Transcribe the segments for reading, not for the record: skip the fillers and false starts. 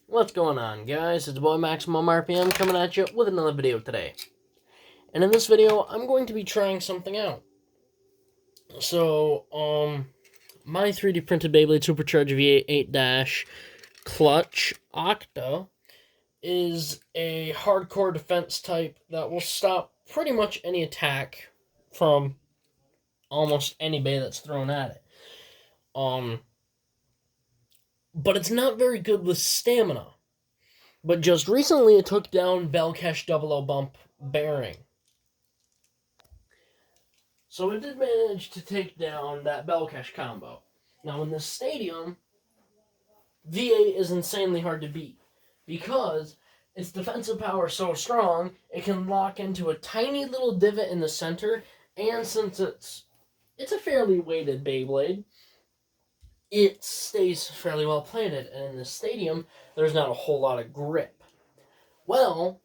What's going on, guys? It's boy Maximum RPM coming at you with another video today. And in this video, I'm going to be trying something out. So, my 3D printed Beyblade Supercharge V8 Dash Clutch Octa is a hardcore defense type that will stop pretty much any attack from almost any bay that's thrown at it. But it's not very good with stamina. But just recently it took down Belkesh 00 Bump Bearing. So it did manage to take down that Belkesh combo. Now in this stadium, V8 is insanely hard to beat because its defensive power is so strong, it can lock into a tiny little divot in the center, and since it's a fairly weighted Beyblade, it stays fairly well planted, and in the stadium, there's not a whole lot of grip. Well,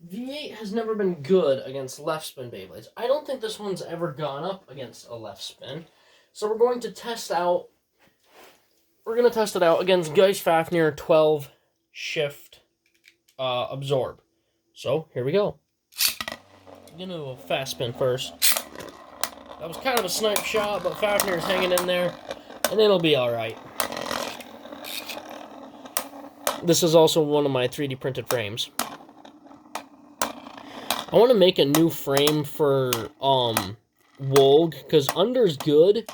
V8 has never been good against left spin Beyblades. I don't think this one's ever gone up against a left spin. So we're going to test it out against Geist Fafnir 12 Shift Absorb. So here we go. I'm going to do a fast spin first. That was kind of a snipe shot, but Fafnir's hanging in there, and it'll be alright. This is also one of my 3D printed frames. I want to make a new frame for Wolg, because under's good,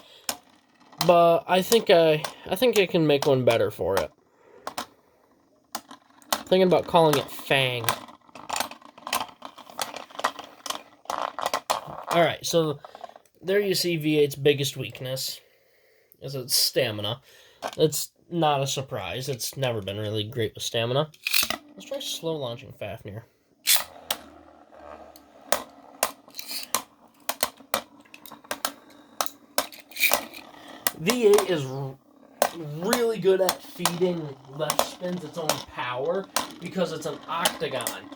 but I think I can make one better for it. Thinking about calling it Fang. Alright, so there you see V8's biggest weakness, is its stamina. It's not a surprise, it's never been really great with stamina. Let's try slow launching Fafnir. V8 is really good at feeding left spins its own power because it's an octagon.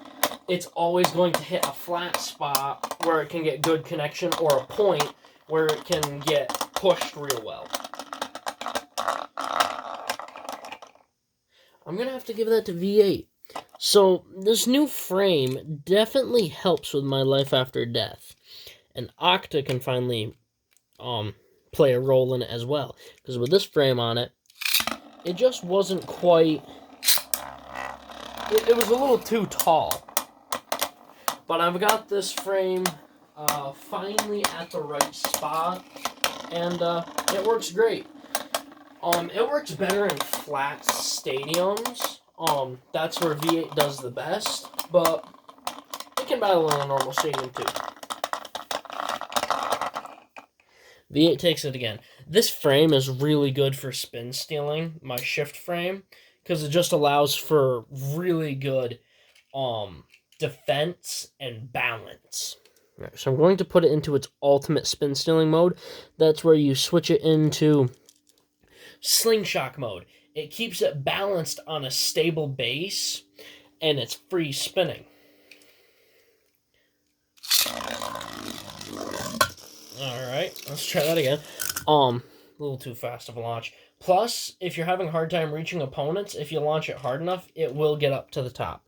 It's always going to hit a flat spot where it can get good connection or a point where it can get pushed real well. I'm going to have to give that to V8. So this new frame definitely helps with my life after death. And Octa can finally play a role in it as well. Because with this frame on it, it just wasn't quite... It was a little too tall. But I've got this frame finally at the right spot, and it works great. It works better in flat stadiums. That's where V8 does the best, but it can battle in a normal stadium too. V8 takes it again. This frame is really good for spin stealing, my shift frame, because it just allows for really good defense and balance. Right, so I'm going to put it into its ultimate spin stealing mode. That's where you switch it into slingshot mode. It keeps it balanced on a stable base, and it's free spinning. Alright, let's try that again. A little too fast of a launch. Plus, if you're having a hard time reaching opponents, if you launch it hard enough, it will get up to the top.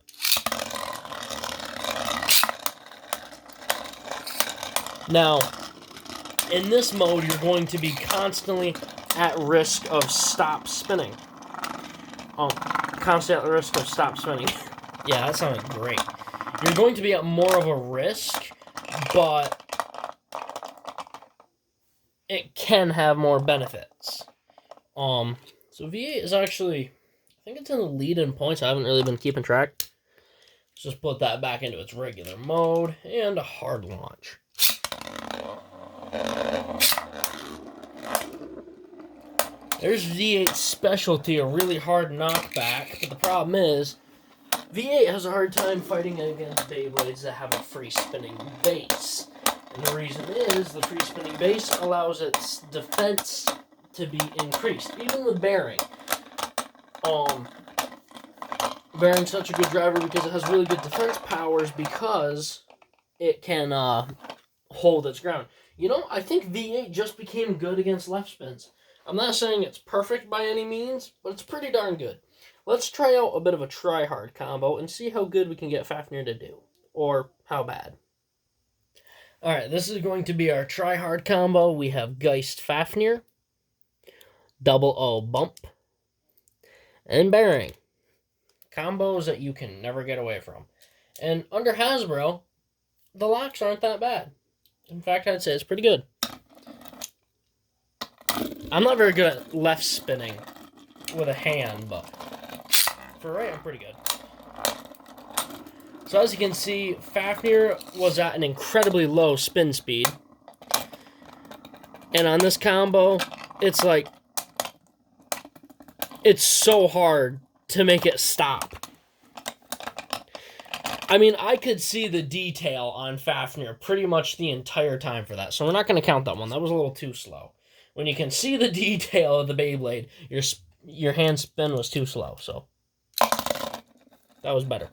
Now, in this mode, you're going to be constantly at risk of stop spinning. Constant at risk of stop spinning. Yeah, that sounded great. You're going to be at more of a risk, but it can have more benefits. So V8 is actually, I think it's in the lead in points. I haven't really been keeping track. Let's just put that back into its regular mode and a hard launch. There's V8's specialty, a really hard knockback, but the problem is, V8 has a hard time fighting against Beyblades that have a free spinning base. And the reason is, the free spinning base allows its defense to be increased, even with Bearing. Bearing's such a good driver because it has really good defense powers because it can hold its ground. You know, I think V8 just became good against left spins. I'm not saying it's perfect by any means, but it's pretty darn good. let's try out a bit of a try-hard combo and see how good we can get Fafnir to do. Or how bad. Alright, this is going to be our try-hard combo. We have Geist Fafnir, Double O Bump, and Bearing. Combos that you can never get away from. And under Hasbro, the locks aren't that bad. In fact, I'd say it's pretty good. I'm not very good at left spinning with a hand, but for right, I'm pretty good. So as you can see, Fafnir was at an incredibly low spin speed. And on this combo, it's like, it's so hard to make it stop. I mean, I could see the detail on Fafnir pretty much the entire time for that. So we're not going to count that one. That was a little too slow. When you can see the detail of the Beyblade, your hand spin was too slow. So that was better.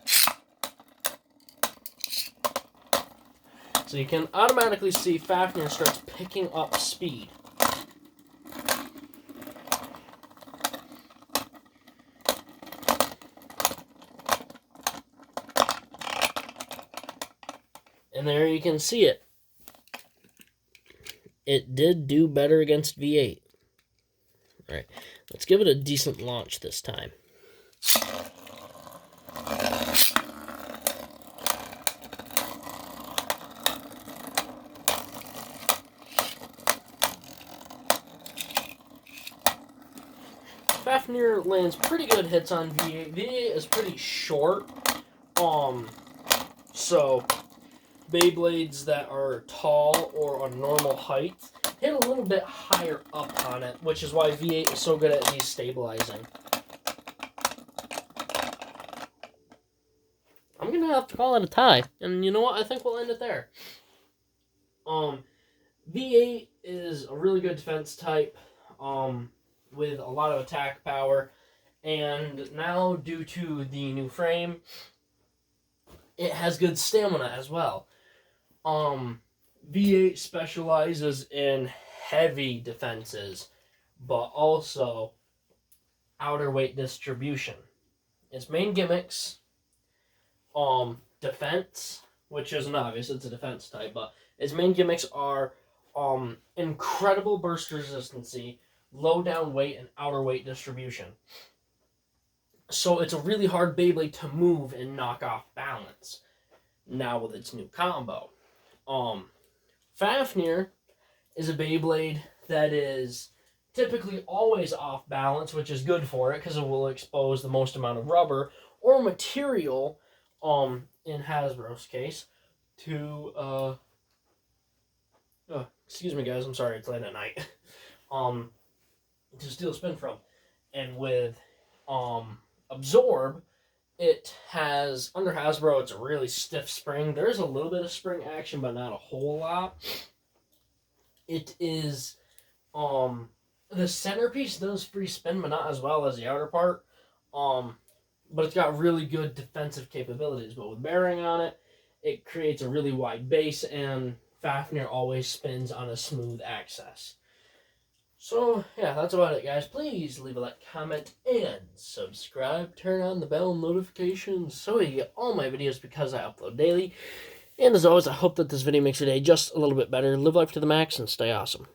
So you can automatically see Fafnir starts picking up speed. And there you can see it. It did do better against V8. Alright, let's give it a decent launch this time. Fafnir lands pretty good hits on V8. V8 is pretty short. So Beyblades that are tall or a normal height hit a little bit higher up on it, which is why V8 is so good at destabilizing. I'm gonna have to call it a tie, and you know what? I think we'll end it there. V8 is a really good defense type, with a lot of attack power, and now due to the new frame, it has good stamina as well. V8 specializes in heavy defenses, but also outer weight distribution. Its main gimmicks, defense, which isn't obvious, it's a defense type, but its main gimmicks are incredible burst resistancy, low down weight, and outer weight distribution. So it's a really hard Beyblade to move and knock off balance. Now with its new combo. Fafnir is a Beyblade that is typically always off balance, which is good for it because it will expose the most amount of rubber or material, in Hasbro's case, to excuse me guys, I'm sorry, it's late at night. To steal spin from. And with Absorb, it has, under Hasbro, it's a really stiff spring. There's a little bit of spring action, but not a whole lot. It is, the centerpiece does free spin, but not as well as the outer part. But it's got really good defensive capabilities. But with bearing on it, it creates a really wide base, and Fafnir always spins on a smooth axis. So, yeah, that's about it, guys. Please leave a like, comment, and subscribe. Turn on the bell notifications so you get all my videos because I upload daily. And as always, I hope that this video makes your day just a little bit better. Live life to the max and stay awesome.